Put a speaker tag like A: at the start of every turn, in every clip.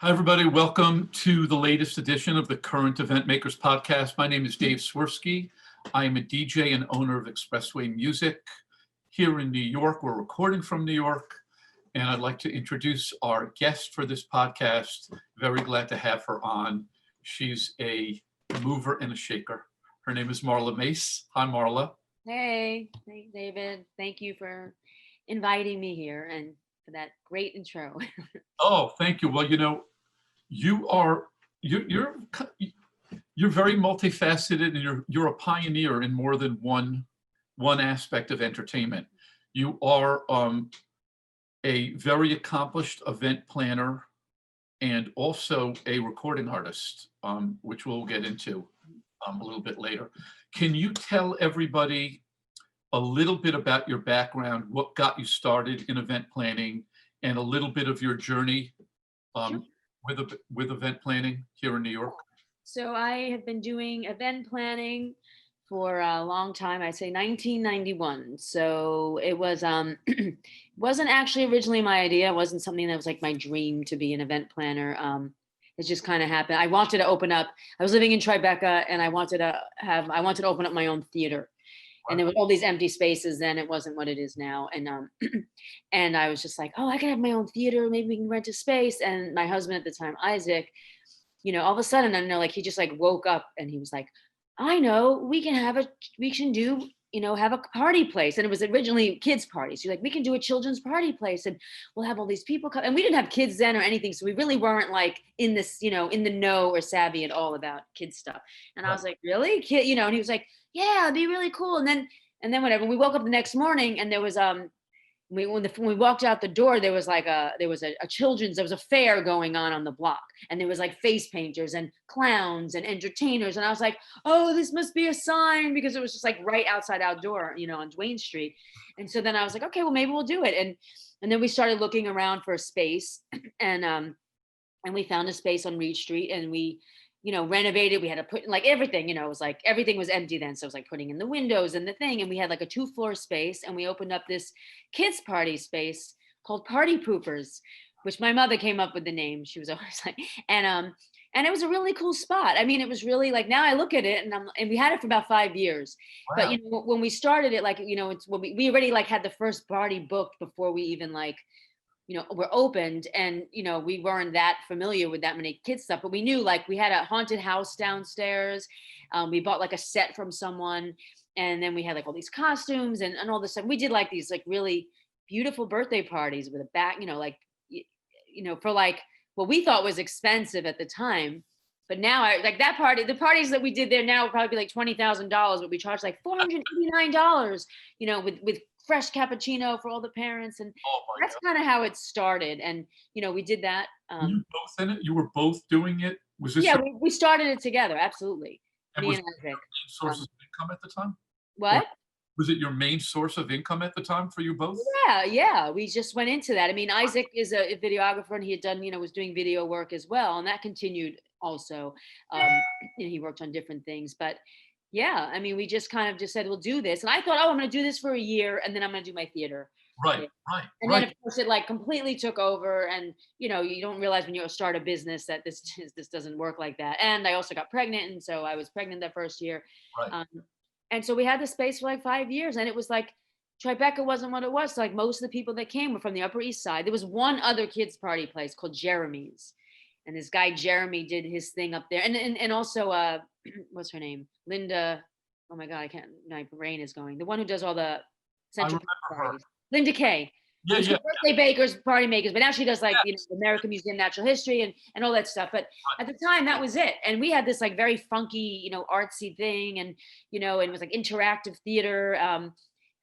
A: Hi, everybody. Welcome to the latest edition of the Current Event Makers podcast. My name is Dave Swirsky. I am a DJ and owner of Expressway Music here in New York. We're recording from New York, and I'd like to introduce our guest for this podcast. Very glad to have her on. She's a mover and a shaker. Her name is Marla Mase. Hi, Marla.
B: Hey, David. Thank you for inviting me here and for that great intro.
A: Oh, thank you. Well, you are you're very multifaceted, and you're a pioneer in more than one aspect of entertainment. You are a very accomplished event planner and also a recording artist, which we'll get into a little bit later. Can you tell everybody a little bit about your background, what got you started in event planning, and a little bit of your journey
B: Sure.
A: with event planning here in New York?
B: So I have been doing event planning for a long time. I say 1991. So it was wasn't actually originally my idea. It wasn't something that was like my dream to be an event planner. It just kind of happened. I wanted to open up. I was living in Tribeca, and I wanted to open up my own theater. And there was all these empty spaces then. It wasn't what it is now. And and I was just like, oh, I can have my own theater. Maybe we can rent a space. And my husband at the time, Isaac, all of a sudden, I know, like, he just like woke up and he was like, I know, we can do, have a party place. And it was originally kids parties. You're like, we can do a children's party place and we'll have all these people come. And we didn't have kids then or anything. So we really weren't like in this, in the know or savvy at all about kids stuff. And I was like, really? Kid, and he was like, yeah, it'd be really cool. And then whatever, we woke up the next morning and there was, when we walked out the door, there was a children's, there was a fair going on the block, and there was like face painters and clowns and entertainers, and I was like, oh, this must be a sign, because it was just like right outside our door, on Duane Street. And so then I was like, okay, well, maybe we'll do it. And then we started looking around for a space, and we found a space on Reed Street, and we renovated. We had to put in like everything, it was like everything was empty then. So it was like putting in the windows and the thing. And we had like a 2-floor space, and we opened up this kids party space called Party Poopers, which my mother came up with the name. She was always like, and it was a really cool spot. I mean, it was really like, now I look at it, and we had it for about 5 years. But
A: Wow.
B: when we started it, like, it's when we already like had the first party booked before we even like were opened. And we weren't that familiar with that many kids stuff, but we knew, like, we had a haunted house downstairs. We bought like a set from someone, and then we had like all these costumes and all this stuff. We did like these like really beautiful birthday parties with a back, like for like what we thought was expensive at the time. But now, like that party, the parties that we did there now would probably be like $20,000, but we charged like $489, with fresh cappuccino for all the parents. And
A: Oh my
B: that's
A: God.
B: kind of how it started. And we did that.
A: Were you both in it? You were both doing it? Was this
B: Yeah,
A: your,
B: we started it together. Absolutely.
A: and
B: Me
A: was
B: and
A: it
B: Isaac.
A: your main sources
B: Um,
A: of income at the time? Or
B: what?
A: was it your main source of income at the time for you both?
B: Yeah. We just went into that. I mean, Isaac is a videographer, and he had done, was doing video work as well. And that continued also. Um, he worked on different things. But yeah, I mean, we just kind of just said, we'll do this. And I thought, oh, I'm going to do this for a year, and then I'm going to do my theater.
A: Right,
B: Yeah.
A: right,
B: And then,
A: right.
B: of course, it like completely took over. And, you don't realize when you start a business that this doesn't work like that. And I also got pregnant. And so I was pregnant that first year.
A: Right.
B: Um, and so we had the space for like 5 years, and it was like, Tribeca wasn't what it was. So like most of the people that came were from the Upper East Side. There was one other kids party place called Jeremy's, and this guy Jeremy did his thing up there. And also what's her name? Linda. Oh my God, I can't. My brain is going. The one who does all the
A: I
B: Central
A: remember
B: Park
A: her.
B: parties. Linda Kay.
A: Yeah,
B: She
A: yeah,
B: was birthday bakers, party makers, but now she does like
A: yeah.
B: the American Museum of Natural History and all that stuff. But
A: Right.
B: at the time, that was it. And we had this like very funky, artsy thing, and and it was like interactive theater.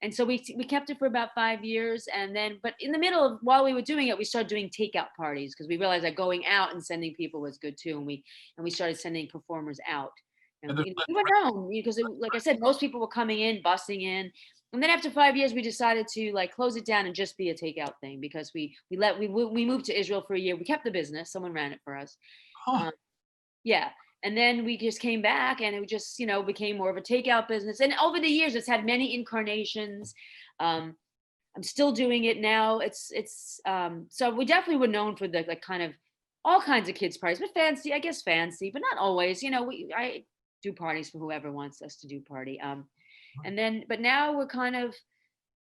B: And so we kept it for about 5 years, and then, but in the middle of, while we were doing it, we started doing takeout parties, because we realized that going out and sending people was good too. And we started sending performers out. And
A: And there's
B: we were known because, like I said, most people were coming in, busting in. And then after 5 years, we decided to like close it down and just be a takeout thing, because we moved to Israel for a year. We kept the business; someone ran it for us.
A: huh.
B: Um, yeah. And then we just came back, and it just, became more of a takeout business. And over the years, it's had many incarnations. Um, I'm still doing it now. So we definitely were known for the like kind of all kinds of kids parties, but fancy, I guess fancy, but not always. I do parties for whoever wants us to do party. And then, but now we're kind of,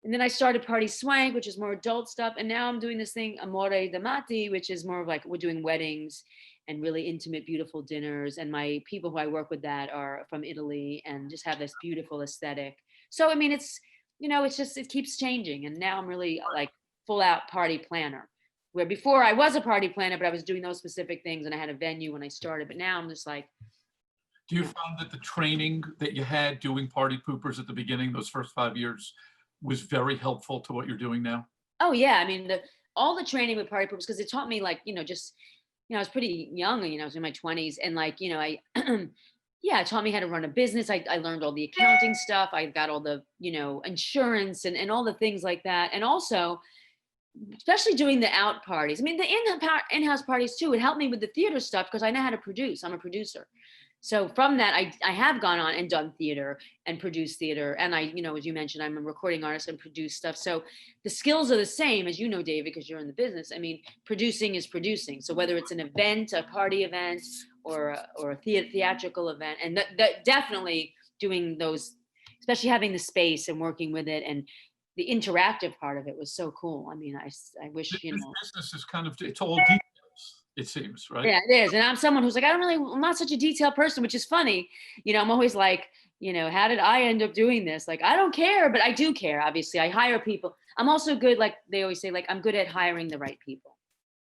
B: and then I started Party Swank, which is more adult stuff. And now I'm doing this thing, Amore Da Matti, which is more of like we're doing weddings and really intimate, beautiful dinners. And my people who I work with that are from Italy and just have this beautiful aesthetic. So, I mean, it's just, it keeps changing. And now I'm really like full out party planner. Where before I was a party planner, but I was doing those specific things and I had a venue when I started. But now I'm just like,
A: Do you find that the training that you had doing party poopers at the beginning, those first 5 years, was very helpful to what you're doing now?
B: oh yeah, I mean all the training with party poopers because it taught me like just I was pretty young, I was in my 20s, and like I yeah, it taught me how to run a business. I learned all the accounting stuff. I got all the insurance and all the things like that, and also especially doing the out parties. I mean, the in-house parties too. It helped me with the theater stuff because I know how to produce. I'm a producer. So from that, I have gone on and done theater and produced theater. And as you mentioned, I'm a recording artist and produce stuff. So the skills are the same, as you know, David, because you're in the business. I mean, producing is producing. So whether it's an event, a party event, or a theatrical event, and that definitely doing those, especially having the space and working with it, and the interactive part of it was so cool. I mean, I wish,
A: This business is kind of, it's all details, it seems, right?
B: yeah, it is. And I'm someone who's like, I'm not such a detailed person, which is funny. I'm always like, how did I end up doing this? Like, I don't care, but I do care. Obviously, I hire people. I'm also good, like they always say, like, I'm good at hiring the right people,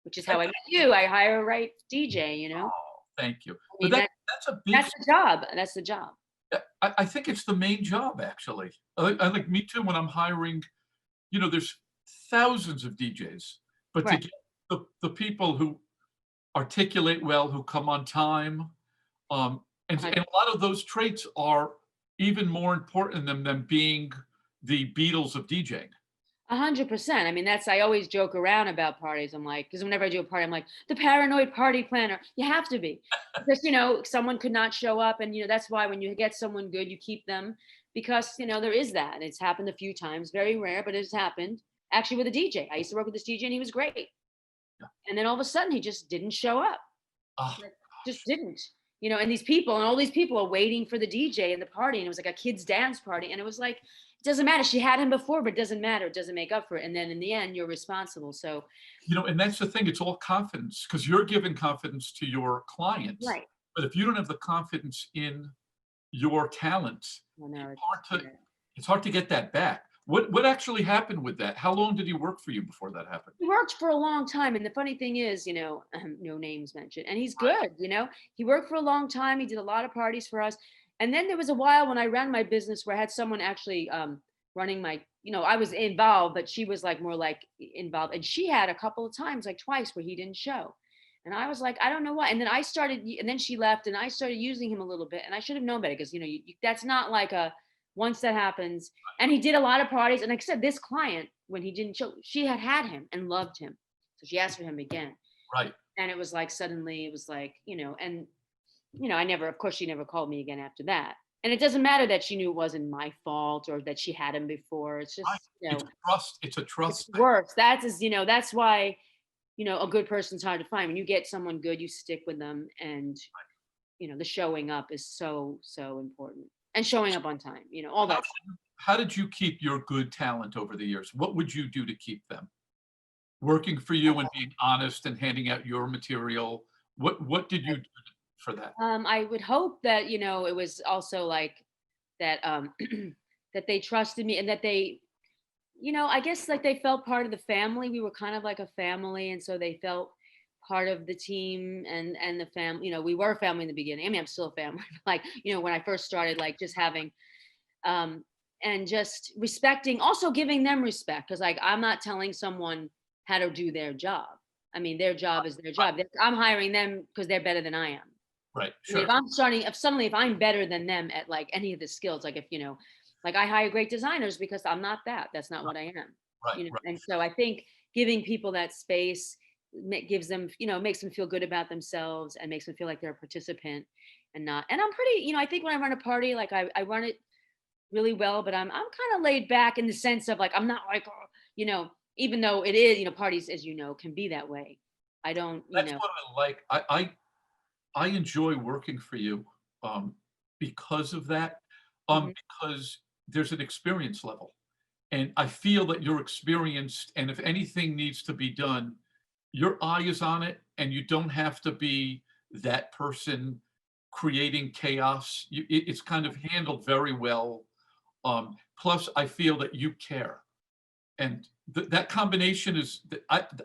B: which is how I met you. I hire a right DJ.
A: Oh, thank you.
B: I
A: But
B: mean,
A: that's a big,
B: that's the job. That's the job.
A: I think it's the main job, actually. I like me too, when I'm hiring, there's thousands of DJs, but to
B: Right.
A: get the people who articulate well, who come on time, and a lot of those traits are even more important than them being the Beatles of DJing.
B: 100%. I mean, I always joke around about parties. I'm like, because whenever I do a party, I'm like, the paranoid party planner. You have to be, because someone could not show up, and that's why when you get someone good, you keep them, because there is that. It's happened a few times, very rare, but it's happened. Actually, with a DJ, I used to work with this DJ, and he was great,
A: Yeah.
B: and then all of a sudden, he just didn't show up.
A: Oh,
B: Like, just didn't. And these people, and all these people are waiting for the DJ in the party, and it was like a kids dance party, and it was like, it doesn't matter. She had him before, but it doesn't matter. It doesn't make up for it. And then in the end, you're responsible. So
A: and that's the thing. It's all confidence, because you're giving confidence to your clients.
B: right.
A: But if you don't have the confidence in your talent,
B: Well, no,
A: it's hard to get that back. What actually happened with that? How long did he work for you before that happened?
B: he worked for a long time, and the funny thing is, no names mentioned, and he's good. He worked for a long time. He did a lot of parties for us, and then there was a while when I ran my business where I had someone actually running my. I was involved, but she was like more like involved, and she had a couple of times, like twice, where he didn't show, and I was like, I don't know why. And then and then she left, and I started using him a little bit, and I should have known better, because that's not like a once that happens. And he did a lot of parties, and like I said, this client, when he didn't show, she had him and loved him, so she asked for him again.
A: Right.
B: And it was like suddenly it was like, and I never, of course, she never called me again after that. And it doesn't matter that she knew it wasn't my fault or that she had him before. It's just
A: Right. It's trust. It's a trust thing.
B: works. That's why a good person's hard to find. When you get someone good, you stick with them, and the showing up is so important, and showing up on time, all that.
A: How did you keep your good talent over the years? What would you do to keep them working for you and being honest and handing out your material? What did you do for that?
B: I would hope that it was also like that, that they trusted me, and that they, I guess, like they felt part of the family. We were kind of like a family, and so they felt part of the team, and the family. We were a family in the beginning. I mean, I'm still a family. Like when I first started, like just having, and just respecting, also giving them respect, because like I'm not telling someone how to do their job. I mean, their job is their job. I'm hiring them because they're better than I am.
A: Right.
B: I mean,
A: Sure.
B: if I'm better than them at like any of the skills, like if like I hire great designers because I'm not that. That's not what I am.
A: Right. Right.
B: And so I think giving people that space gives them, makes them feel good about themselves, and makes them feel like they're a participant, and not. And I'm pretty, I think when I run a party, like I run it really well, but I'm kind of laid back, in the sense of like I'm not like, even though it is, parties, as can be that way. I don't,
A: That's what I like. I enjoy working for you, um, because of that,
B: mhm.
A: because there's an experience level, and I feel that you're experienced, and if anything needs to be done, your eye is on it, and you don't have to be that person creating chaos. It's kind of handled very well. Plus, I feel that you care, and that combination is.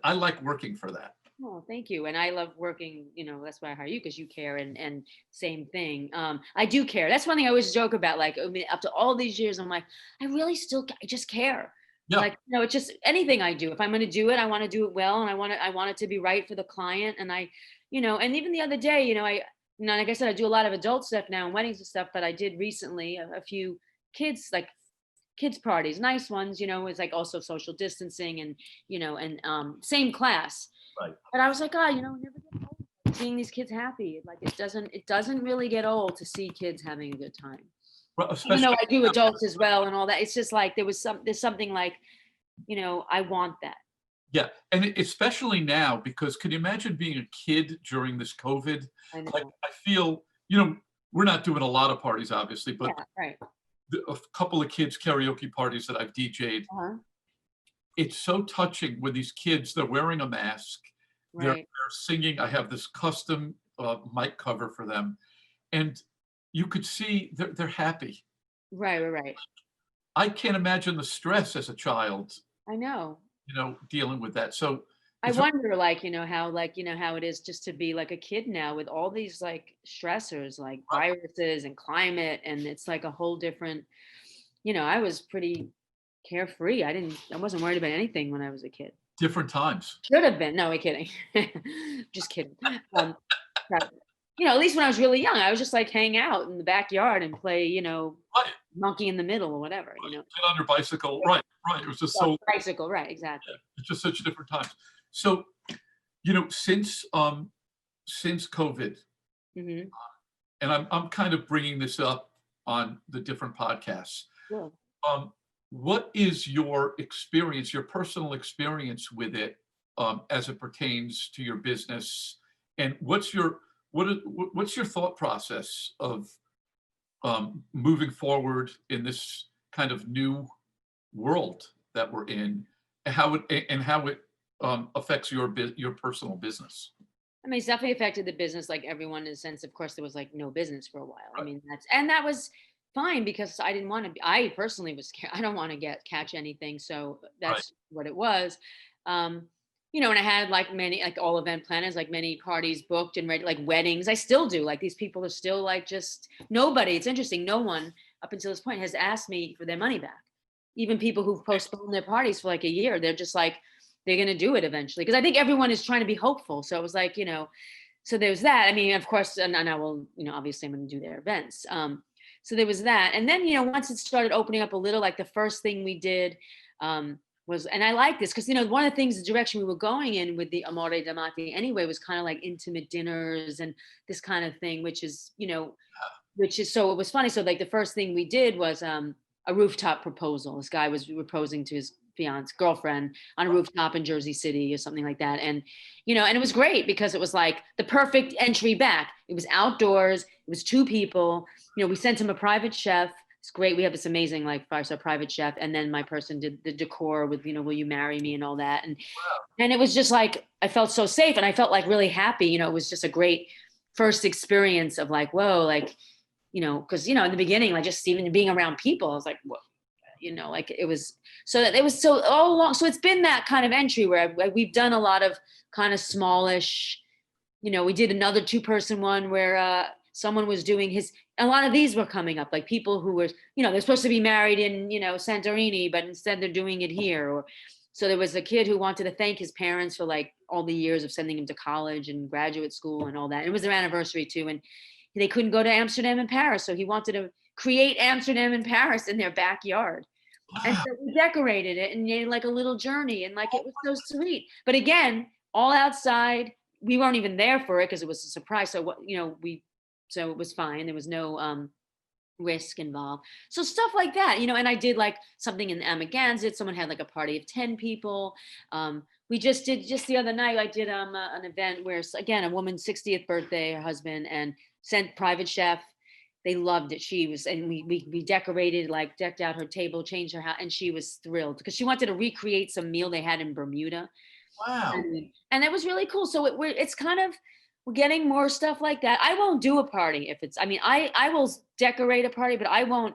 A: I like working for that.
B: Oh, thank you. And I love working, that's why I hire you because you care and same thing. I do care. That's one thing I always joke about. Like, I mean, up to all these years, I'm like, I really still, I just care.
A: Yeah,
B: Like, it's just anything I do. If I'm going to do it, I want to do it well. And I want it to be right for the client. And and even the other day, like I said, I do a lot of adult stuff now and weddings and stuff, but I did recently a few kids, like kids parties, nice ones, it's like also social distancing and, same class.
A: right.
B: But I was like, "God, it never gets old seeing these kids happy. Like it doesn't really get old to see kids having a good time.
A: Well,
B: Even though
A: especially
B: I do adults as well and all that. It's just like there's something like, I want that.
A: yeah, and especially now, because can you imagine being a kid during this COVID?
B: I
A: Like,
B: know.
A: I feel, we're not doing a lot of parties, obviously, but
B: Yeah, right.
A: a couple of kids karaoke parties that I've DJ'd,
B: Uh-huh.
A: it's so touching when these kids, they're wearing a mask, they're
B: Right.
A: singing. I have this custom mic cover for them, and you could see they're happy.
B: Right, right, right.
A: I can't imagine the stress as a child,
B: I know.
A: dealing with that. So
B: I
A: it's
B: wonder how it is just to be like a kid now with all these like stressors like viruses and climate and it's like a whole different, I was pretty carefree. I wasn't worried about anything when I was a kid.
A: different times.
B: Should have been. No, we're kidding. Just kidding. Um, but, at least when I was really young, I was just like hang out in the backyard and play,
A: Right.
B: monkey in the middle or whatever,
A: Get on your bicycle. Right, right. It was just
B: Well,
A: so,
B: bicycle, right? Exactly.
A: it's just such different times. So, since COVID,
B: Hmm.
A: and I'm kind of bringing this up on the different podcasts.
B: Cool.
A: Um, what is your experience, your personal experience with it, as it pertains to your business, and what's your thought process of moving forward in this kind of new world that we're in, and how it affects your personal business.
B: I mean, it's definitely affected the business, like everyone in a sense. Of course, there was like no business for a while. I
A: Right,
B: mean, that was fine because I didn't want to be. I personally I don't want to catch anything, so
A: right,
B: that's what it was. Um, and I had like many, like all event planners, like many parties booked and ready, like weddings. I still do. Like these people are still like just nobody. It's interesting. No one up until this point has asked me for their money back. Even people who've postponed their parties for like a year, they're just like they're going to do it eventually because I think everyone is trying to be hopeful. So it was like, so there's that. I mean, of course, and I will, obviously I'm going to do their events. So there was that. And then, once it started opening up a little, like the first thing we did was, and I like this because, one of the things, the direction we were going in with the Amore Da Matti anyway, was kind of like intimate dinners and this kind of thing, so it was funny. So like the first thing we did was a rooftop proposal. This guy was proposing to his fiance girlfriend on a rooftop in Jersey City or something like that. And and it was great because it was like the perfect entry back. It was outdoors. It was two people. We sent him a private chef. It's great. We have this amazing like five-star private chef, and then my person did the decor with will you marry me and all that. And it was just like I felt so safe and I felt like really happy. It was just a great first experience of like whoa, like because in the beginning, like just even being around people, I was like, what, like it was so that it was so all along. So it's been that kind of entry where we've done a lot of kind of smallish. We did another two-person one where someone was doing his. A lot of these were coming up, like people who were, they're supposed to be married in, Santorini, but instead they're doing it here. Or so there was a kid who wanted to thank his parents for like all the years of sending him to college and graduate school and all that. It was their anniversary too, and they couldn't go to Amsterdam and Paris. So he wanted to create Amsterdam and Paris in their backyard. And
A: wow.
B: so we decorated it and made like a little journey and like it was so sweet. But again, all outside. We weren't even there for it because it was a surprise. So what, so it was fine. There was no risk involved. So stuff like that, and I did like something in Amagansett. Someone had like a party of 10 people. We just the other night, I did an event where again, a woman's 60th birthday, her husband, and sent private chef. They loved it. She was, and we decorated, like decked out her table, changed her house, and she was thrilled because she wanted to recreate some meal they had in Bermuda.
A: Wow.
B: And it was really cool. So it's kind of, we're getting more stuff like that. I won't do a party if it's, I mean, I will decorate a party, but I won't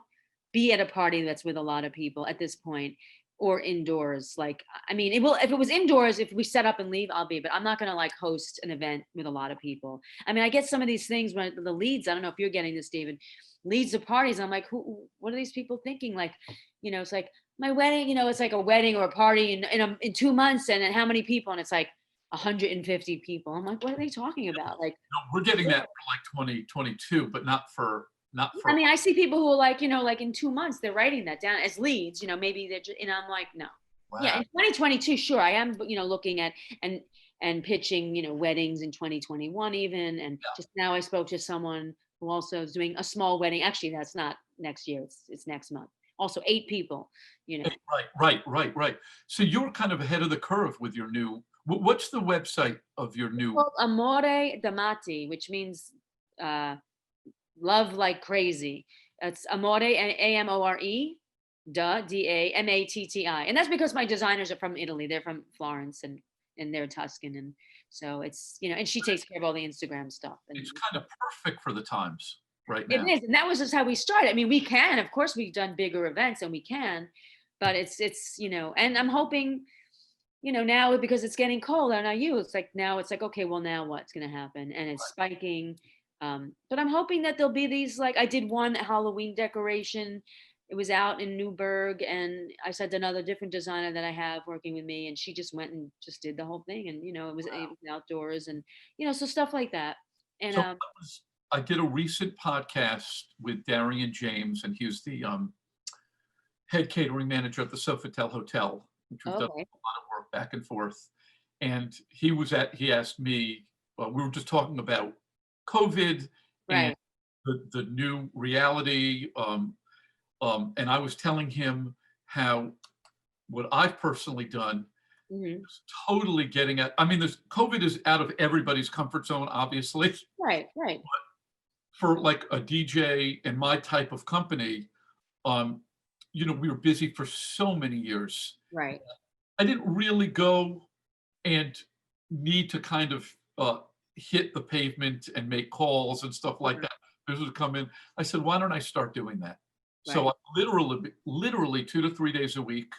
B: be at a party that's with a lot of people at this point, or indoors. Like, I mean, it will, if it was indoors, if we set up and leave, I'll be, but I'm not going to like host an event with a lot of people. I mean, I get some of these things when the leads, I don't know if you're getting this, David, leads to parties. I'm like, what are these people thinking? Like, it's like my wedding, it's like a wedding or a party in 2 months. And then how many people? And it's like 150 people. I'm like, what are they talking about? Like,
A: No, we're getting that for like 2022, but not for
B: I mean, I see people who are like, like in 2 months, they're writing that down as leads, maybe they're just, I'm like, no. Yeah,
A: wow.
B: in 2022, sure, I am, looking at and pitching, weddings in 2021 even. And just now I spoke to someone who also is doing a small wedding. Actually, that's not next year, it's next month. Also 8 people,
A: Right. So you're kind of ahead of the curve with your new, what's the website of your new?
B: Well, Amore Da Matti, which means love like crazy. It's Amore, Amore, Damatti. And that's because my designers are from Italy. They're from Florence, and they're Tuscan. And so it's, and she takes care of all the Instagram stuff. And
A: It's kind of perfect for the times right
B: it
A: now.
B: is. And that was just how we started. I mean, we can, of course, we've done bigger events and we can, but it's, and I'm hoping, now because it's getting cold, I know you, it's like, okay, well, now what's going to happen? And it's spiking. But I'm hoping that there'll be these, like I did one Halloween decoration. It was out in Newburgh, and I sent another different designer that I have working with me, and she just went and just did the whole thing. And, it was outdoors, and, so stuff like that. And
A: So I did a recent podcast with Darian James, and he's the head catering manager at the Sofitel Hotel, which we've done a lot of work back and forth. And he asked me, we were just talking about COVID and the new reality. And I was telling him how what I've personally done is totally getting at, I mean, COVID is out of everybody's comfort zone, obviously.
B: Right.
A: But for like a DJ and my type of company, we were busy for so many years.
B: Right.
A: I didn't really go and need to kind of hit the pavement and make calls and stuff like that. This would come in. I said, why don't I start doing that? So I literally 2 to 3 days a week,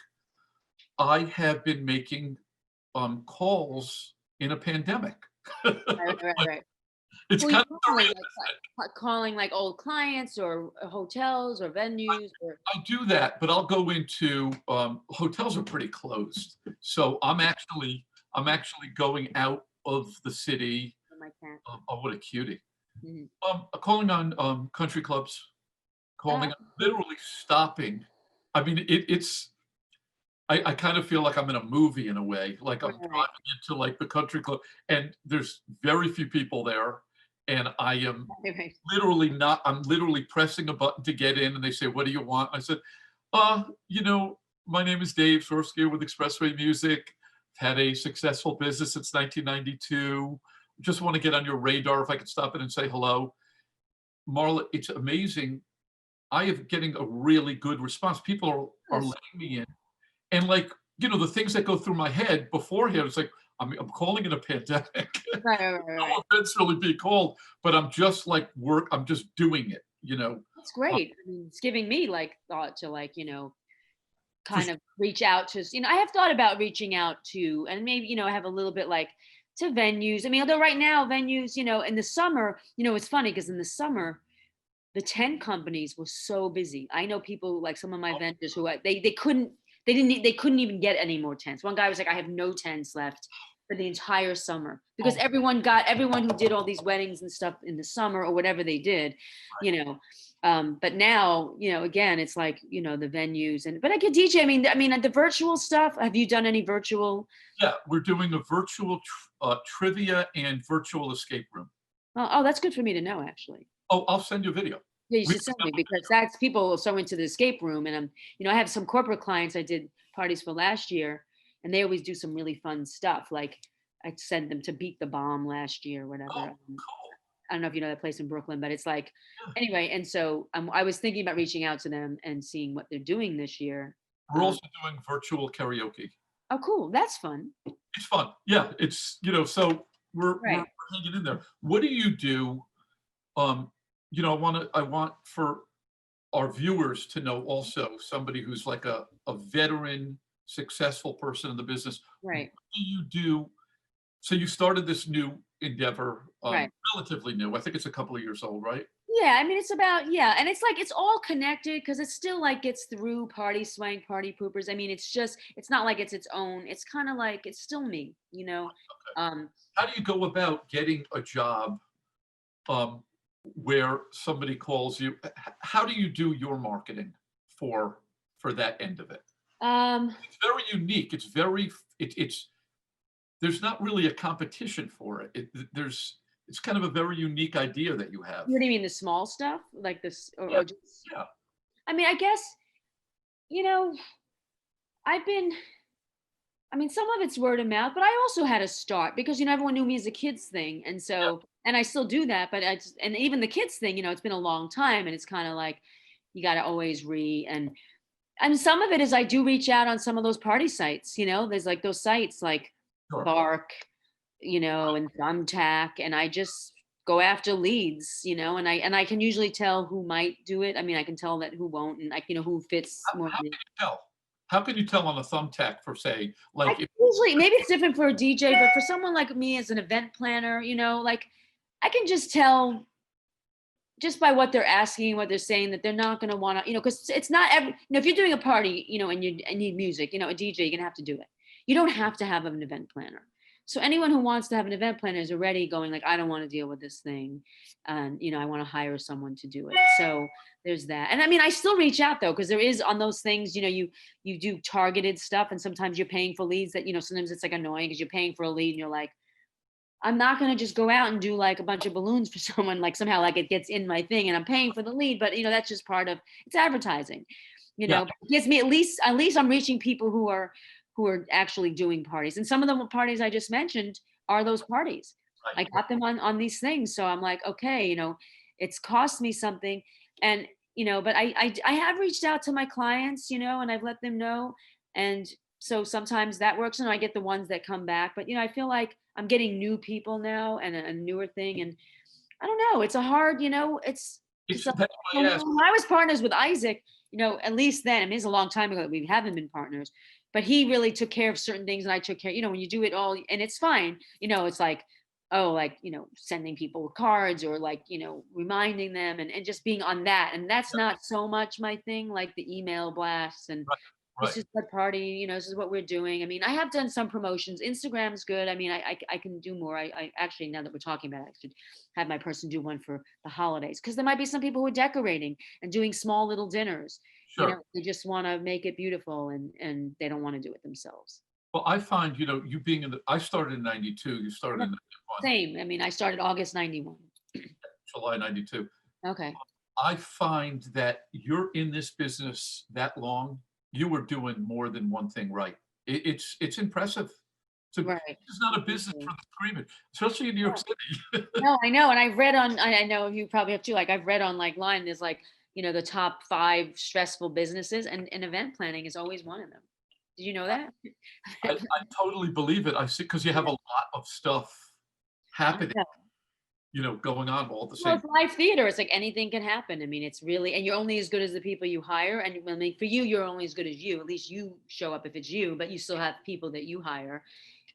A: I have been making calls in a pandemic.
B: Right.
A: It's kind
B: of calling like old clients or hotels or venues.
A: I do that, but I'll go into hotels are pretty closed. So I'm actually going out of the city. Oh, what a cutie. Calling on country clubs, literally stopping. I mean, I kind of feel like I'm in a movie in a way, like I'm driving into like the country club, and there's very few people there, and I am I'm literally pressing a button to get in, and they say, what do you want? I said, my name is Dave Sorsky with Expressway Music. Had a successful business since 1992. Just want to get on your radar if I could stop in and say hello. Marla, it's amazing. I am getting a really good response. People are letting me in. And like, the things that go through my head beforehand, it's like, I'm calling it a pandemic.
B: Right.
A: No offense really be called, but I'm just like I'm just doing it,
B: That's great. I mean, it's giving me like thought to like, kind of reach out to, I have thought about reaching out to, and maybe, I have a little bit like to venues. I mean, although right now venues, in the summer, it's funny because in the summer, the tent companies were so busy. I know people like some of my vendors who they couldn't even get any more tents. One guy was like, I have no tents left for the entire summer because everyone who did all these weddings and stuff in the summer or whatever they did, but now, again, it's like, the venues but I could DJ. I mean, the virtual stuff. Have you done any virtual?
A: Yeah, we're doing a virtual trivia and virtual escape room.
B: Oh, that's good for me to know, actually.
A: Oh, I'll send you a video.
B: Yeah, you
A: We
B: should
A: just
B: send
A: have
B: me
A: to
B: because
A: figure
B: that's people are so into the escape room, and I have some corporate clients I did parties for last year, and they always do some really fun stuff. Like I sent them to Beat the Bomb last year, whatever.
A: oh, cool.
B: I don't know if you know that place in Brooklyn, but it's like
A: Yeah.
B: anyway. And so I was thinking about reaching out to them and seeing what they're doing this year.
A: We're also doing virtual karaoke.
B: Oh, cool, that's fun.
A: It's fun. Yeah, it's, so we're
B: Right,
A: hanging in there. What do you do? Um, I want for our viewers to know also somebody who's like a veteran, successful person in the business. What
B: right,
A: do you do? So you started this new endeavor,
B: right.
A: relatively new. I think it's a couple of years old, right?
B: Yeah, I mean, it's about yeah, and it's like it's all connected because it still like gets through party swank, party poopers. I mean, it's not like it's its own. It's kind of like it's still me, you know. Um,
A: How do you go about getting a job um, where somebody calls you? How do you do your marketing for for that end of it?
B: um,
A: It's very unique. It's very it's there's not really a competition for it. It's kind of a very unique idea that you have.
B: what do you mean the small stuff like this,
A: Yeah,
B: or just?
A: yeah,
B: I mean, I guess you know, I've been. I mean, some of it's word of mouth, but I also had to start because everyone knew me as a kids thing, and
A: yeah.
B: so and I still do that, but and even the kids thing, it's been a long time, and it's kind of like you got to always and some of it is I do reach out on some of those party sites. There's like those sites like
A: Sure.
B: Bark, and Thumbtack, and I just go after leads, and I can usually tell who might do it. I mean, I can tell that who won't, and who fits more.
A: How can you tell? How can you tell on a thumbtack for say
B: I
A: like
B: can
A: if
B: usually maybe it's different for a DJ, but for someone like me as an event planner, like I can just tell just by what they're asking, what they're saying, that they're not going to want to, because it's not every, if you're doing a party, and you need music, a DJ, you're going to have to do it. You don't have to have an event planner. So anyone who wants to have an event planner is already going like, I don't want to deal with this thing. And, I want to hire someone to do it. So there's that. And I mean, I still reach out though, because there is on those things, you do targeted stuff, and sometimes you're paying for leads that, sometimes it's like annoying because you're paying for a lead and you're like, I'm not going to just go out and do like a bunch of balloons for someone, like somehow like it gets in my thing and I'm paying for the lead, but that's just part of it's advertising,
A: yeah,
B: but it gives me at least I'm reaching people who are actually doing parties. And some of the parties I just mentioned are those parties. I
A: right,
B: got them on these things. So I'm like, okay, it's cost me something. And, but I have reached out to my clients, and I've let them know. And so sometimes that works, and I get the ones that come back. But I feel like I'm getting new people now and a newer thing, and I don't know. It's a hard, it's a,
A: that's why I asked.
B: when I was partners with Isaac, at least then, I mean, it's a long time ago that we haven't been partners, but he really took care of certain things, and I took care. When you do it all, and it's fine. It's like, oh, like sending people cards or like reminding them and just being on that, and that's not so much my thing, like the email blasts and
A: Right,
B: this
A: right.
B: is what party, this is what we're doing. I mean, I have done some promotions. Instagram's good. I mean, I can do more. I actually, now that we're talking about it, I should have my person do one for the holidays, because there might be some people who are decorating and doing small little dinners.
A: Sure.
B: They just want to make it beautiful, and they don't want to do it themselves.
A: Well, I find, you being I started in 92, you started
B: Yeah,
A: in 91,
B: same. I mean, I started August 91.
A: July 92.
B: Okay.
A: I find that you're in this business that long, you were doing more than one thing right. It's impressive.
B: Right.
A: This is not a
B: Thank
A: business
B: you.
A: for the screaming, especially in New York
B: Yeah.
A: City.
B: No, I know. And I've read on, I know you probably have too, like I've read on like line, there's like, the top 5 stressful businesses, and event planning is always one of them. Did you know that?
A: I totally believe it. I see because you have a lot of stuff
B: I
A: happening,
B: know.
A: going on all at the
B: Well,
A: same.
B: it's live theater. It's like anything can happen. I mean, it's really, and you're only as good as the people you hire. And I mean, for you, you're only as good as you. At least you show up if it's you, but you still have people that you hire.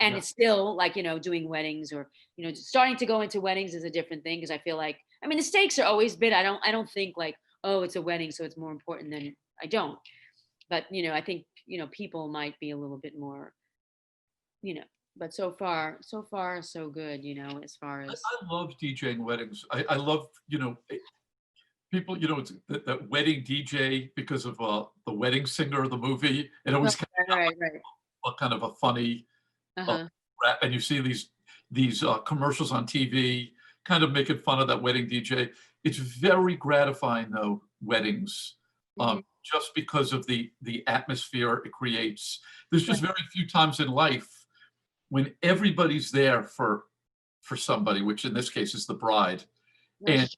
B: And
A: Yeah,
B: it's still like, doing weddings, or, starting to go into weddings is a different thing, because I feel like, I mean, the stakes are always big. I don't think like, oh, it's a wedding, so it's more important than I don't. But, I think, people might be a little bit more, you know, but so far, so good, as far as,
A: I love DJing weddings. I love, people, it's that wedding DJ because of The Wedding Singer, the movie. It
B: right,
A: always kind of got
B: right, right.
A: a kind of a funny
B: Uh-huh.
A: rap, and you see these commercials on TV, kind of making fun of that wedding DJ. It's very gratifying though, weddings,
B: Mhm.
A: just because of the atmosphere it creates. There's just
B: Right.
A: very few times in life when everybody's there for somebody, which in this case is the bride. And
B: That's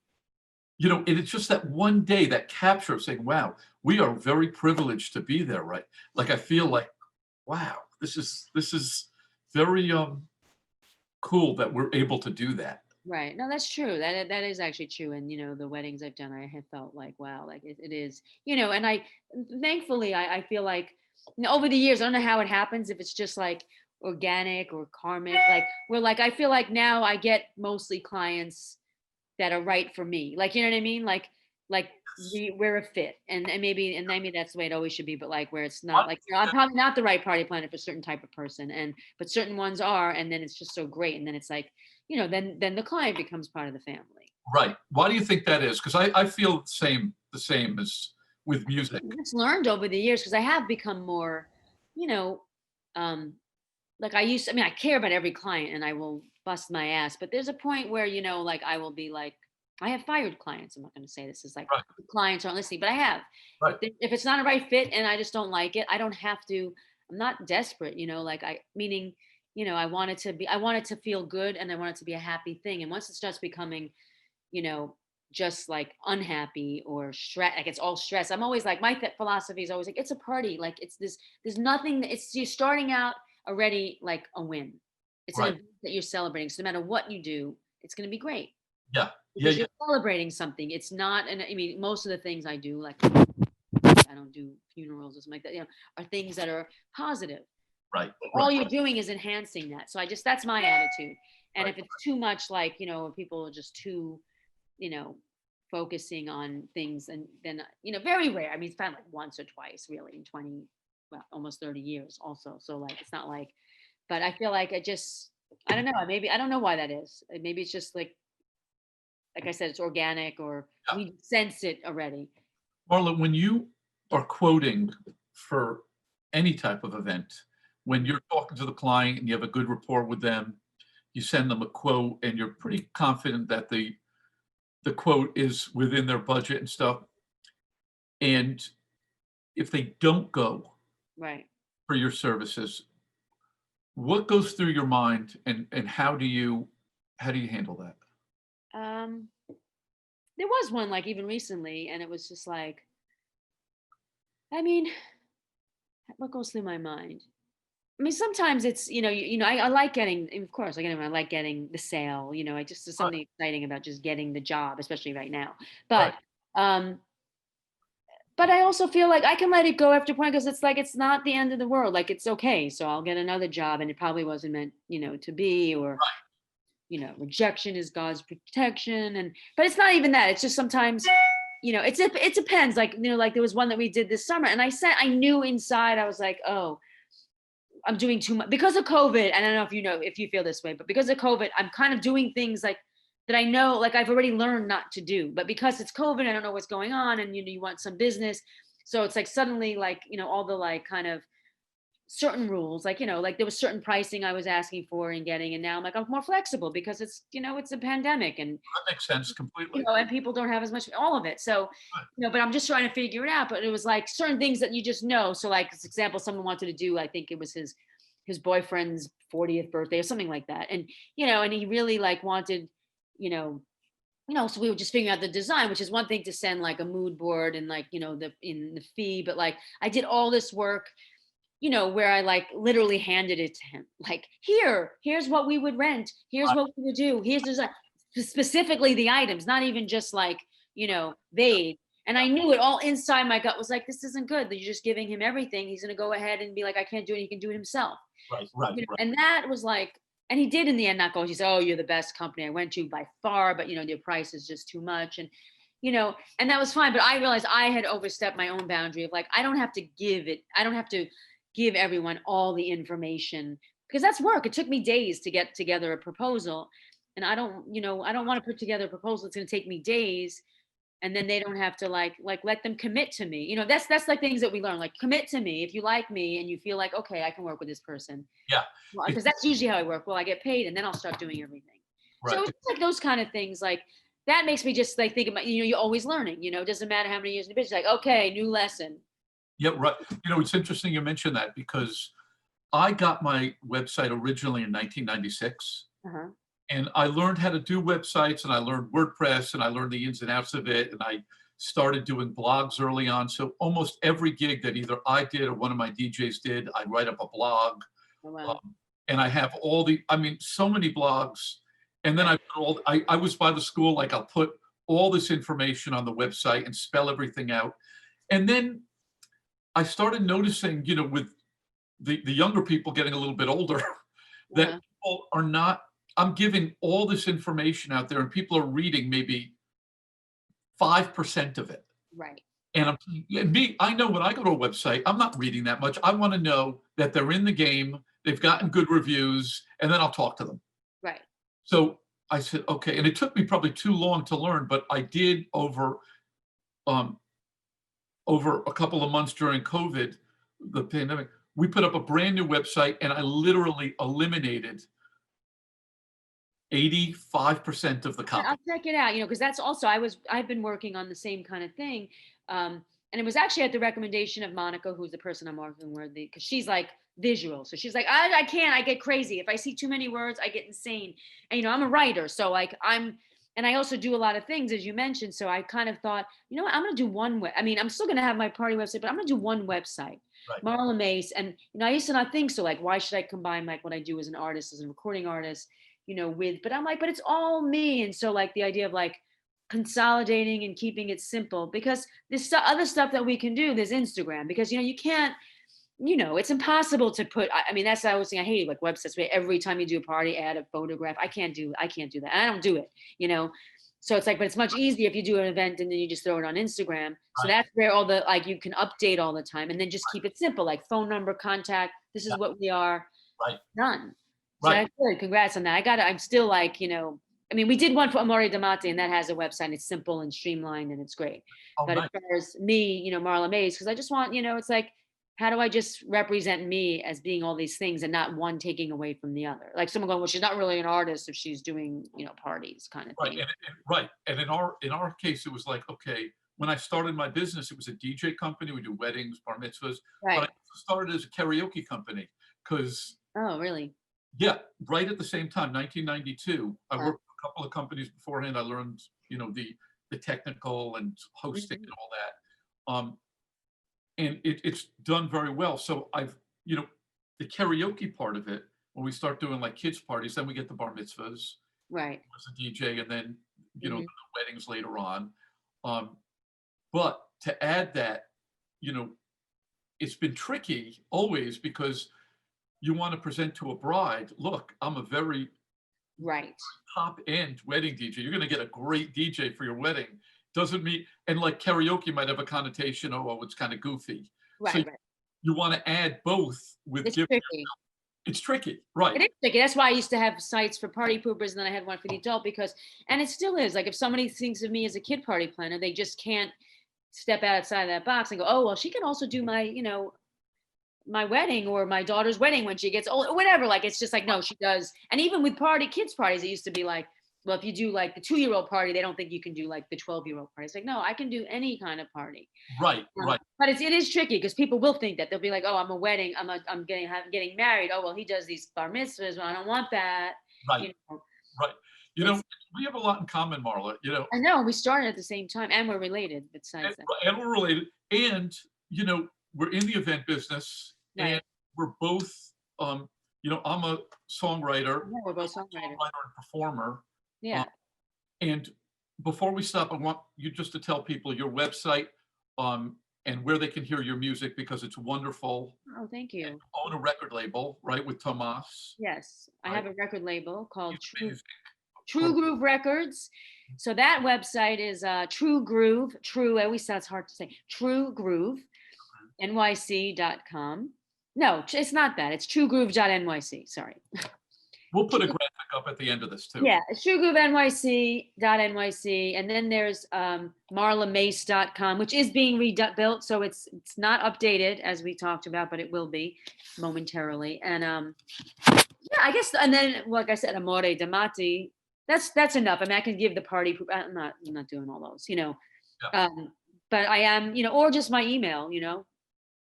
A: and it's just that one day, that capture of saying, wow, we are very privileged to be there, right? Like I feel like, wow, this is very cool that we're able to do that.
B: right. No, that's true. That is actually true. And the weddings I've done, I have felt like, wow, like it is, and I thankfully I feel like over the years, I don't know how it happens, if it's just like organic or karmic, like where like I feel like now I get mostly clients that are right for me. Like, you know what I mean? Like we're a fit. And maybe that's the way it always should be, but like where it's not like, I'm probably not the right party planner for a certain type of person. But certain ones are, and then it's just so great. And then it's like, then the client becomes part of the family.
A: Right. Why do you think that is? Because I feel the same as with music.
B: I've just learned over the years because I have become more, you know, um, like I mean, I care about every client and I will bust my ass, but there's a point where, like I will be like, I have fired clients. I'm not going to say this is like
A: Right,
B: clients aren't listening, but I have.
A: right,
B: If it's not a right fit and I just don't like it, I don't have to, I'm not desperate, like meaning, I want it to feel good and I want it to be a happy thing. And once it starts becoming, you know, just like unhappy or stress, like it's all stress. I'm always like, my philosophy is always like, it's a party. Like it's this, there's nothing, it's you're starting out already like a win. It's an
A: right.
B: event that you're celebrating. So no matter what you do, it's going to be great
A: Yeah, yeah,
B: because
A: yeah.
B: you're celebrating something. It's not, and I mean, most of the things I do, like I don't do funerals or something like that, are things that are positive.
A: Right,
B: All
A: right,
B: you're doing is enhancing that. So that's my attitude. And
A: right,
B: if it's too much, like, people are just too, you know, focusing on things and then, very rare. I mean, it's found like once or twice really in 20, well, almost 30 years also. So like, it's not like, but I feel like I don't know, maybe, I don't know why that is. Maybe it's just like I said, it's organic or
A: yeah.
B: we sense it already.
A: Marla, when you are quoting for any type of event, when you're talking to the client and you have a good rapport with them, you send them a quote and you're pretty confident that the quote is within their budget and stuff. And if they don't go
B: Right.
A: for your services, what goes through your mind and how do you handle that?
B: Um, there was one like even recently, and it was just like, I mean, what goes through my mind? I mean, sometimes it's I like getting, of course, I like getting the sale. I just there's
A: Right,
B: something exciting about just getting the job, especially right now.
A: right,
B: Um, but I also feel like I can let it go after a point because it's like it's not the end of the world. Like it's okay, so I'll get another job, and it probably wasn't meant, to be, or rejection is God's protection, but it's not even that. It's just sometimes, it depends. Like like there was one that we did this summer, and I knew inside I was like, oh, I'm doing too much because of COVID. And I don't know if you feel this way, but because of COVID, I'm kind of doing things like that I know, like I've already learned not to do. But because it's COVID, I don't know what's going on, and you want some business, so it's like suddenly like all the like kind of certain rules, like like there was certain pricing I was asking for and getting, and now I'm like I'm more flexible because it's it's a pandemic, and
A: that makes sense completely.
B: and people don't have as much all of it. So,
A: Right,
B: but I'm just trying to figure it out. But it was like certain things that you just know. So, like, for example, someone wanted to do, I think it was his boyfriend's 40th birthday or something like that. And, and he really like wanted, you know, so we were just figuring out the design, which is one thing to send like a mood board and like, in the fee, but like I did all this work, where I like literally handed it to him. Like, here's what we would rent. Here's
A: right,
B: what we would do. Here's design, specifically the items, not even just like, vague. And I knew it all inside my gut was like, this isn't good. That you're just giving him everything. He's gonna go ahead and be like, I can't do it. He can do it himself.
A: right, right, right.
B: And that was like, and he did in the end not go. He said, oh, you're the best company I went to by far, but your price is just too much. And that was fine. But I realized I had overstepped my own boundary of like, I don't have to give everyone all the information because that's work. It took me days to get together a proposal. And I don't want to put together a proposal. It's going to take me days. And then they don't have to like let them commit to me. That's like things that we learn, like commit to me. If you like me and you feel like, okay, I can work with this person.
A: Yeah,
B: Well,
A: it,
B: because that's usually how I work. Well, I get paid and then I'll start doing everything. So
A: right.
B: it's like those kind of things, like, that makes me just like think about, you're always learning, it doesn't matter how many years in the business, like, okay, new lesson.
A: Yeah, right. It's interesting you mentioned that because I got my website originally in 1996.
B: Uh-huh.
A: And I learned how to do websites and I learned WordPress and I learned the ins and outs of it. And I started doing blogs early on. So almost every gig that either I did or one of my DJs did, I write up a blog.
B: Oh, wow.
A: And I have so many blogs. And then
B: Right.
A: I was by the school, like I'll put all this information on the website and spell everything out. And then I started noticing, with the younger people getting a little bit older, that
B: Uh-huh.
A: people are not, I'm giving all this information out there and people are reading maybe 5% of it.
B: Right.
A: And I know when I go to a website, I'm not reading that much. I want to know that they're in the game, they've gotten good reviews, and then I'll talk to them.
B: Right.
A: So I said, okay. And it took me probably too long to learn, but I did um, over a couple of months during COVID, the pandemic, we put up a brand new website and I literally eliminated 85% of the
B: Yeah,
A: copy.
B: I'll check it out, because that's also, I've been working on the same kind of thing. And it was actually at the recommendation of Monica, who's the person I'm working with, because she's like visual. So she's like, I can't, I get crazy. If I see too many words, I get insane. And, I'm a writer. So like and I also do a lot of things, as you mentioned. So I kind of thought, what, I'm going to do I'm still going to have my party website, but I'm going to do one website.
A: Right.
B: Marla Mase. And, I used to not think so. Like, why should I combine like what I do as an artist, as a recording artist, but I'm like, but it's all me. And so like the idea of like consolidating and keeping it simple, because there's other stuff that we can do. There's Instagram, because, you can't, it's impossible to put, I mean, that's, I was saying, I hate like websites where every time you do a party, add a photograph. I can't do that. I don't do it, So it's like, but it's much easier if you do an event and then you just throw it on Instagram. So
A: Right.
B: that's where all the, like, you can update all the time and then just keep it simple, like phone number, contact, this is
A: Yeah.
B: what we are,
A: Right.
B: done. So
A: Right.
B: that's good. Congrats on that. I'm still like, I mean, we did one for Amore Da Matti, and that has a website. It's simple and streamlined and it's great.
A: Oh,
B: But as
A: nice.
B: far as me, Marla Mays, because I just want, it's like, how do I just represent me as being all these things and not one taking away from the other? Like someone going, well, she's not really an artist if she's doing, parties kind of
A: Right.
B: thing.
A: Right. And in our case, it was like, okay, when I started my business, it was a DJ company. We do weddings, bar mitzvahs, but I
B: Right.
A: also started as a karaoke company because,
B: Oh, really?
A: yeah, right at the same time, 1992, I
B: Huh.
A: worked for a couple of companies beforehand. I learned, the technical and hosting
B: Mhm.
A: and all that. And it's done very well. So the karaoke part of it, when we start doing like kids parties, then we get the bar mitzvahs
B: Right.
A: as a DJ, and then
B: Mhm.
A: the weddings later on. Um, but to add that, you know, it's been tricky always because you want to present to a bride, look, I'm a very
B: Right.
A: top end wedding DJ. You're going to get a great DJ for your wedding. Doesn't mean, and like karaoke might have a connotation, oh, it's kind of goofy. So
B: Right. Right.
A: you want to add both with
B: It's
A: giving.
B: tricky.
A: It's tricky, right?
B: It is tricky. That's why I used to have sites for party poopers, and then I had one for the adult because, and it still is. Like if somebody thinks of me as a kid party planner, they just can't step outside of that box and go, oh, well, she can also do my, my wedding or my daughter's wedding when she gets old or whatever. Like, it's just like, no, she does. And even with kids parties, it used to be like, well, if you do like the 2-year-old party, they don't think you can do like the 12-year-old party. It's like, no, I can do any kind of party.
A: Right, right,
B: But it is tricky because people will think that they'll be like, oh, I'm a wedding, I'm getting married. Oh, well, he does these bar mitzvahs. Well, I don't want that.
A: right,
B: You know,
A: right.
B: it's,
A: We have a lot in common, Marla.
B: I know we started at the same time and we're related
A: And,
B: besides that.
A: and we're related, and we're in the event business, and
B: Right.
A: we're both. I'm a songwriter,
B: Yeah, we're both songwriters.
A: and performer.
B: Yeah.
A: And before we stop, I want you just to tell people your website, and where they can hear your music because it's wonderful.
B: Oh, thank
A: And
B: you.
A: you own a record label, right, with Tomas.
B: Yes, I
A: Right?
B: have a record label called
A: He's amazing.
B: True Groove Records. So that website is True Groove. True, I always sounds hard to say. True Groove NYC.com. No, it's not that. It's truegroove.nyc. Sorry.
A: We'll put a graphic up at the end of this too.
B: Yeah, it's truegroove.nyc. And then there's marlamace.com, which is being rebuilt. So it's not updated as we talked about, but it will be momentarily. And yeah, I guess, and then like I said, Amore Da Matti That's enough. I mean, I can give the party. I'm not doing all those, you know.
A: Yeah.
B: But I am, you know, or just my email, you know,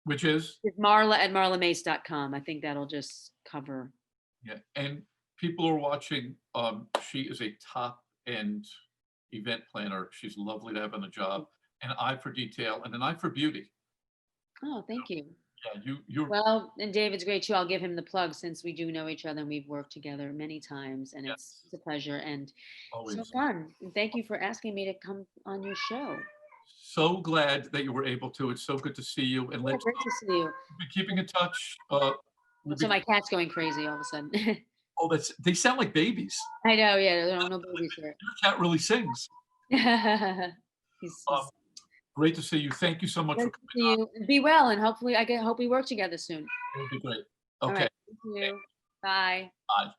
A: Which is,
B: it's marla@marlamase.com. I think that'll just cover.
A: yeah, and people are watching. She is a top end event planner. She's lovely to have on the job, an eye for detail and an eye for beauty.
B: Oh, thank you.
A: Yeah, you're,
B: Well, and David's great too. I'll give him the plug since we do know each other and we've worked together many times, and
A: yes,
B: it's a pleasure and so
A: always.
B: fun. And thank you for asking me to come on your show.
A: So glad that you were able to. It's so good to see you, and
B: Yeah,
A: let's
B: great to see you.
A: be keeping in touch. We'll
B: So
A: be,
B: my cat's going crazy all of a sudden.
A: oh, they sound like babies.
B: I know, yeah, there are no babies here.
A: Your cat really sings. Um,
B: He's
A: Great to see you. Thank you so much for
B: great to
A: coming
B: see
A: on.
B: you. Be well, and hopefully hope we work together soon.
A: It would be great.
B: All
A: Okay,
B: right. Thank you. Bye.
A: bye.